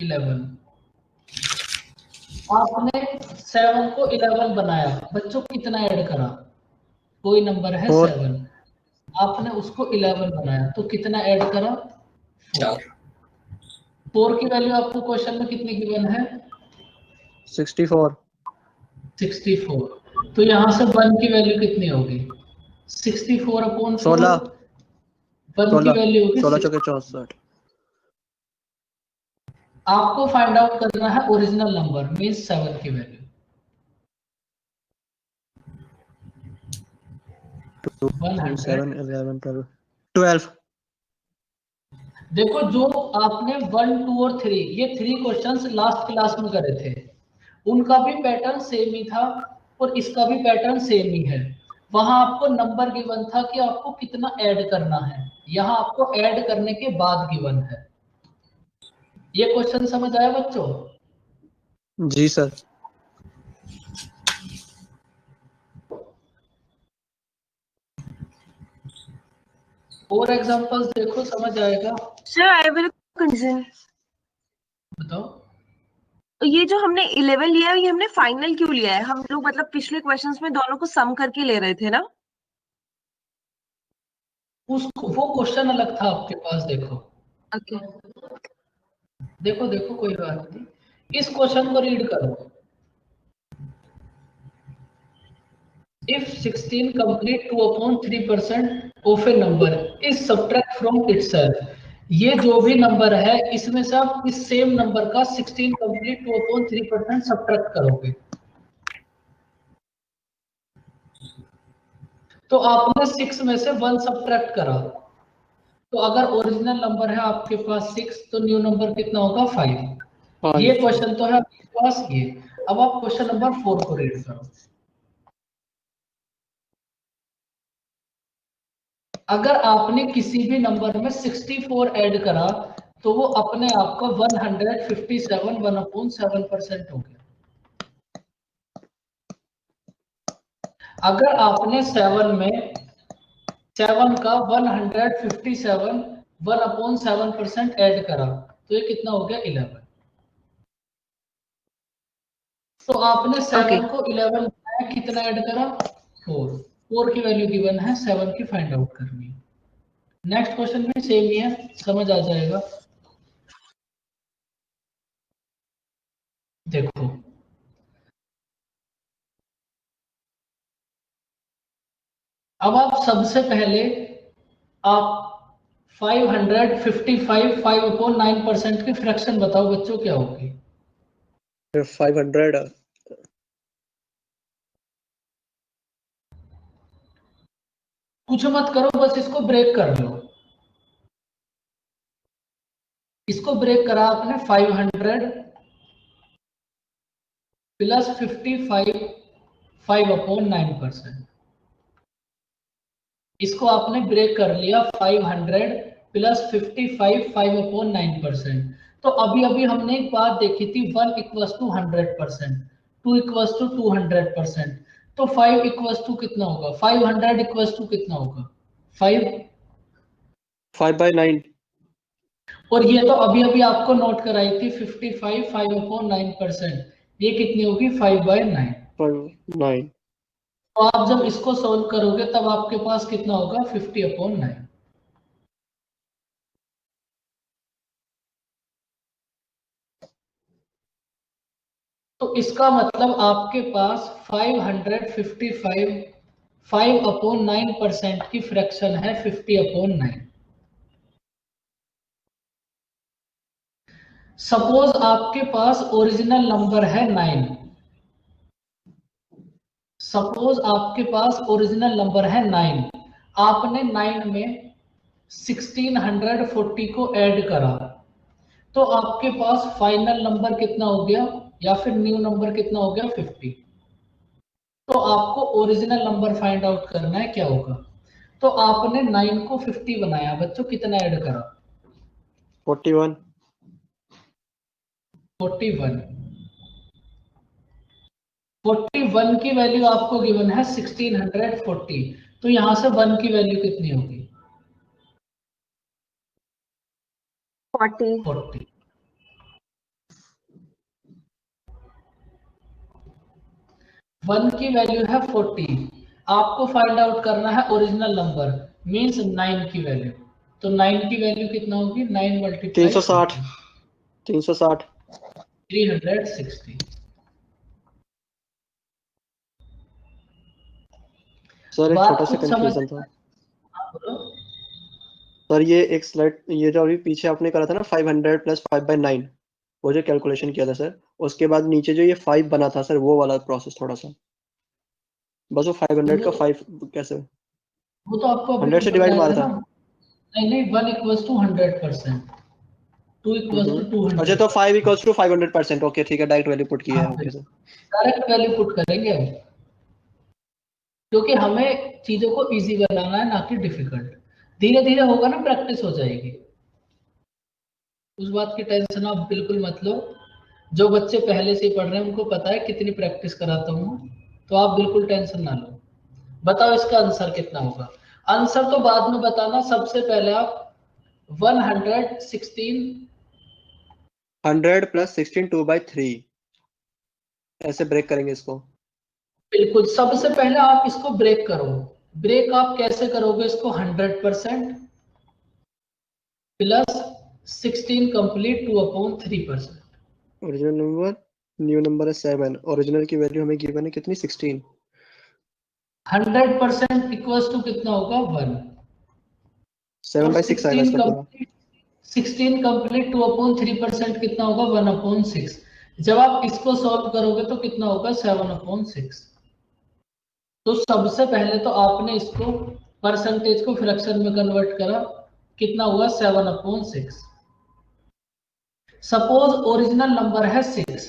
11। आपने 7 को 11 बनाया, बच्चों कितना ऐड करा, कोई नंबर है 4 7, आपने उसको 11 बनाया तो कितना ऐड करा 4। 4 की वैल्यू आपको क्वेश्चन में कितनी गिवन है 64 64, तो यहां से 1 की वैल्यू कितनी होगी 64 अपॉन 4, 16 1 की वैल्यू होगी 16 6। चौके 64। आपको फाइंड आउट करना है ओरिजिनल नंबर मींस 7 की वैल्यू। 7 11 12 देखो जो आपने 1 2 और 3 ये 3 क्वेश्चंस लास्ट क्लास में करे थे, उनका भी पैटर्न सेम ही था और इसका भी पैटर्न सेम ही है। वहां आपको नंबर गिवन था कि आपको कितना ऐड करना है, यहाँ आपको ऐड करने के बाद गिवन है। ये क्वेश्चन समझ आया बच्चों? जी सर। और एग्जांपल्स देखो समझ आएगा। Sir, I have a concern. बताओ। ये जो हमने 11 लिया है, ये हमने फाइनल क्यों लिया है? हम लोग मतलब पिछले क्वेश्चंस में दोनों को सम करके ले रहे थे ना? वो क्वेश्चन अलग था आपके पास, देखो ओके। देखो देखो कोई बात नहीं, इस क्वेश्चन को रीड करो। If 16 complete 2/3% of a number is subtract from itself, ये जो भी नंबर है इसमें से आप इस सेम नंबर का 16 complete 2/3% सब्ट्रैक्ट करोगे, तो आपने 6 में से 1 सब्ट्रैक्ट करा, तो अगर ओरिजिनल नंबर है आपके पास 6 तो न्यू नंबर कितना होगा 5। ये क्वेश्चन तो है आपके पास ये। अब आप क्वेश्चन नंबर 4 को रीड करो। अगर आपने किसी भी नंबर में 64 ऐड करा तो वो अपने आप का 157 1/7% हो गया। अगर आपने 7 में 7 का 157 1/7% ऐड करा तो ये कितना हो गया 11। तो आपने 7 को 11 बनाया, कितना ऐड करा 4। 4 की वैल्यू गिवन है, 7 की फाइंड आउट करनी है। नेक्स्ट क्वेश्चन भी सेम ही है, समझ आ जाएगा। देखो अब आप सबसे पहले आप 555 5/9% की फ्रैक्शन बताओ बच्चों क्या होगी। 500 कुछ मत करो, बस इसको ब्रेक कर लो। इसको ब्रेक करा आपने 500 प्लस 55 5/9%। इसको आपने ब्रेक कर लिया 500 प्लस 55 5/9%। तो अभी अभी हमने एक बात देखी थी 1 = 100%, 2 = 200%, तो 5 = कितना होगा 500 = कितना होगा 5/9 और ये तो अभी अभी आपको नोट कराई थी 55 5/9%, ये कितनी होगी 5/9। 9 तो आप जब इसको सोल्व करोगे तब आपके पास कितना होगा 50/9। तो इसका मतलब आपके पास 555 5/9% की फ्रैक्शन है 50/9। सपोज आपके पास ओरिजिनल नंबर है 9, सपोज आपके पास ओरिजिनल नंबर है 9, आपने 9 में 1640 को ऐड करा, तो आपके पास फाइनल नंबर कितना हो गया या फिर न्यू नंबर कितना हो गया 50। तो आपको ओरिजिनल नंबर फाइंड आउट करना है, क्या होगा। तो आपने 9 को 50 बनाया, बच्चों कितना ऐड करा 41 41। 41 की वैल्यू आपको गिवन है 1640, तो यहां से 1 की वैल्यू कितनी होगी 40. 40। वन की वैल्यू है 40, आपको फाइंड आउट करना है ओरिजिनल नंबर मींस 9 की वैल्यू। तो 9 की वैल्यू कितना होगी? 9 मल्टीप्लाई 360 360 360। सर एक बात छोटा सा कुछ समझ कंफ्यूजन था हाँ, बोलो। सर। ये एक स्लाइड, ये जो अभी पीछे आपने करा था ना 500 प्लस 5/9, वो जो कैलकुलेशन किया था सर, उसके बाद नीचे जो ये 5 बना था सर, वो वाला प्रोसेस थोड़ा सा, बस वो 500 का 5 कैसे वो तो आपको अभी 100 से डिवाइड बताया मारा था था। ना। नहीं 1 इक्वल्स टू 100%, 2 इक्वल्स टू 200। अच्छा, तो 5 इक्वल्स टू 500%। ओके ठीक है, डायरेक्ट वैल्यू पुट किया है। Okay sir. Direct value put करेंगे हम, क्योंकि हमें चीजों को इजी बनाना है ना कि डिफिकल्ट। धीरे धीरे होगा ना, प्रैक्टिस हो जाएगी, उस बात की टेंशन आप बिल्कुल मत लो। जो बच्चे पहले से ही पढ़ रहे हैं उनको पता है कितनी प्रैक्टिस कराता हूँ, तो आप बिल्कुल टेंशन ना लो। बताओ इसका आंसर कितना होगा? आंसर तो बाद में बताना, सबसे पहले आप 116 100 प्लस 16 2/3 ऐसे ब्रेक करेंगे इसको। बिल्कुल, सबसे पहले आप इसको ब्रेक करो। ब्रेक आप कैसे करोगे इसको? 100% plus 16 complete 2/3%। Original number, new number है 7, ओरिजिनल की वैल्यू हमें गिवन है कितनी? 16। 100% इक्वल्स टू कितना होगा? 1। 7/6 आएगा इसका पूरा। 16 कंप्लीट 2/3% कितना होगा? 1/6। जब आप इसको सॉल्व करोगे तो कितना होगा? 7/6। तो सबसे पहले तो आपने इसको परसेंटेज को फ्रैक्शन में कन्वर्ट करा, कितना हुआ? 7/6। सपोज ओरिजिनल नंबर है 6,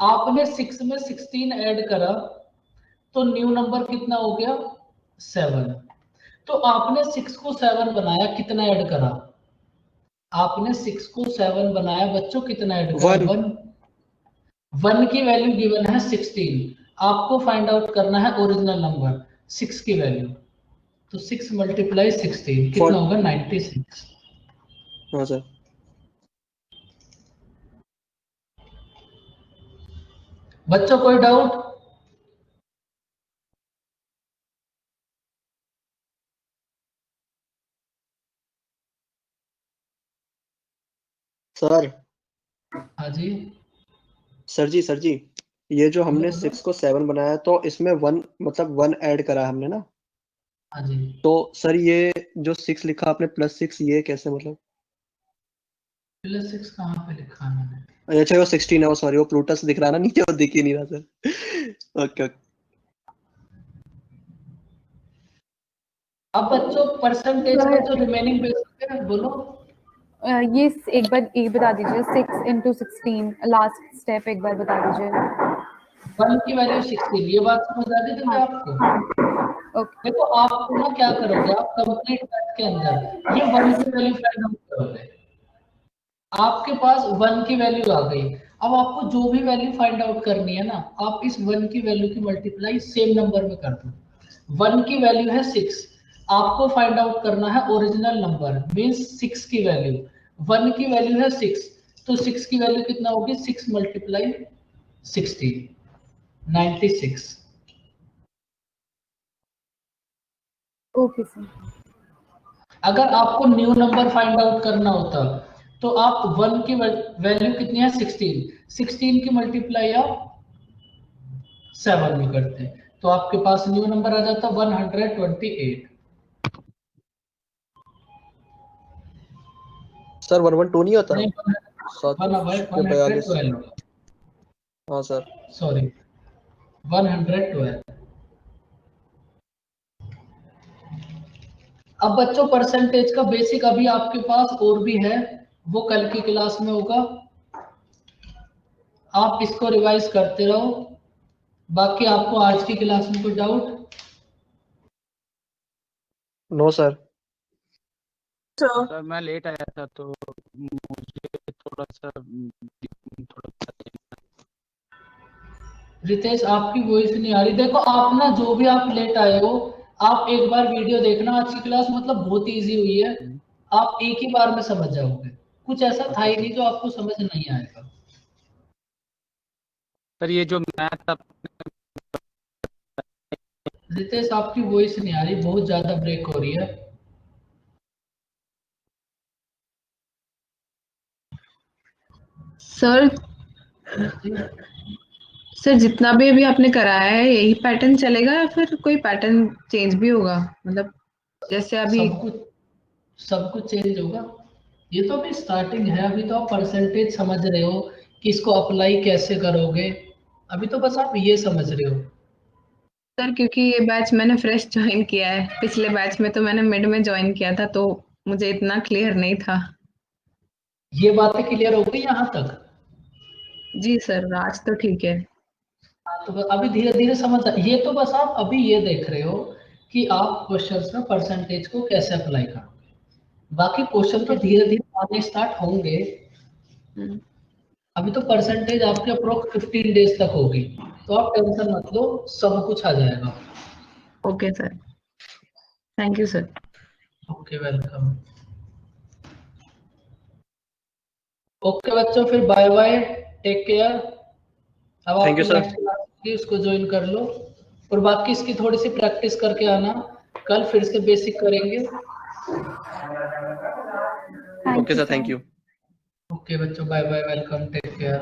आपने 6 में 16 ऐड करा तो न्यू नंबर कितना हो गया? 7। तो आपने 6 को 7 बनाया, कितना ऐड करा? आपने 6 को 7 बनाया बच्चों, कितना ऐड करा? 1। 1 की वैल्यू गिवन है 16, आपको फाइंड आउट करना है ओरिजिनल नंबर 6 की वैल्यू। तो 6 मल्टीप्लाई 16 कितना होगा? 96। हाँ सर। बच्चों कोई डाउट? सर हाँ जी, सर जी, ये जो हमने बोलो। 6 को 7 बनाया तो इसमें 1 मतलब 1 ऐड करा है हमने ना, हाँ जी, तो सर ये जो 6 लिखा आपने +6, ये कैसे मतलब? प्लस 6 कहाँ पे लिखा है मैंने? अच्छा वो 16 है, वो सॉरी, वो प्लूटस दिख रहा है ना नीचे, वो दिख ही नहीं रहा सर। Okay okay. अब बच्चों परसेंटेज का जो रिमेनिंग बेसिक है, बोलो। ये एक बार ये बता दीजिए, 6 into 16 लास्ट स्टेप एक बार बता दीजिए। 1 की वैल्यू 16, ये बात समझ आ गई थी आपको? ओके। देखो आप ना क्या करोगे, आप कंप्लीट मैथ के अंदर ये 1 की वैल्यू फाइंड आउट करोगे। आपके पास 1 की वैल्यू आ गई, अब आपको जो भी वैल्यू फाइंड आउट करनी है ना, आप इस 1 की वैल्यू की मल्टीप्लाई सेम नंबर में कर दो। 1 की वैल्यू है 6, आपको फाइंड आउट करना है ओरिजिनल नंबर मींस 6 की वैल्यू। 1 की वैल्यू है 6, तो 6 की वैल्यू कितना होगी? 6 मल्टीप्लाई 16, 96। Okay sir. अगर आपको न्यू नंबर फाइंड आउट करना होता तो आप 1 की वैल्यू कितनी है? 16, 16 की मल्टीप्लाई आप 7 में करते, तो आपके पास न्यू नंबर आ जाता 128। सर 112 नहीं होता? नहीं, 742। 112, हाँ सर। सॉरी 112। अब बच्चों परसेंटेज का बेसिक अभी आपके पास और भी है, वो कल की क्लास में होगा, आप इसको रिवाइज करते रहो। बाकी आपको आज की क्लास में कोई डाउट? No sir. सर मैं लेट आया था तो मुझे थोड़ा सा रितेश आपकी वॉइस नहीं आ रही। देखो आप ना, जो भी आप लेट आए हो, आप एक बार वीडियो देखना, आज की क्लास मतलब बहुत इजी हुई है। आप एक ही बार में समझ जाओगे। कुछ ऐसा था ही नहीं जो आपको समझ नहीं आएगा। सर ये जो मैथ रितेश आपकी वॉइस नहीं आ रही, बहुत ज्यादा ब्रेक हो रही है। सर सर जितना भी अभी आपने कराया है यही पैटर्न चलेगा या फिर कोई पैटर्न चेंज भी होगा? मतलब जैसे अभी सब कुछ चेंज होगा। ये तो अभी स्टार्टिंग है, अभी तो आप परसेंटेज समझ रहे हो कि इसको अप्लाई कैसे करोगे, अभी तो बस आप ये समझ रहे हो। सर क्योंकि ये बैच मैंने फ्रेश ज्वाइन किया है, पिछले बैच में तो मैंने मिड में ज्वाइन किया था तो मुझे इतना क्लियर नहीं था। ये बातें क्लियर हो गई यहाँ तक? जी सर, आज तो ठीक है। हाँ, तो अभी धीरे धीरे समझ ये तो बस आप अभी ये देख रहे हो कि आप क्वेश्चंस में परसेंटेज को कैसे अप्लाई करोगे, बाकी क्वेश्चन तो धीरे धीरे आने स्टार्ट होंगे। अभी तो परसेंटेज आपके अप्रोक्स 15 डेज तक होगी, तो आप टेंशन मत लो, सब कुछ आ जाएगा। Okay sir, thank you sir. Okay, welcome. Okay बच्चों, फिर बाय बाय, टेक केयर। अब Thank you, आपकी sir. नेक्स्ट क्लास की उसको ज्वाइन कर लो, और बाकी इसकी थोड़ी सी प्रैक्टिस करके आना, कल फिर से बेसिक करेंगे। Okay, sir. Thank you. Okay बच्चों, bye bye, welcome, take care.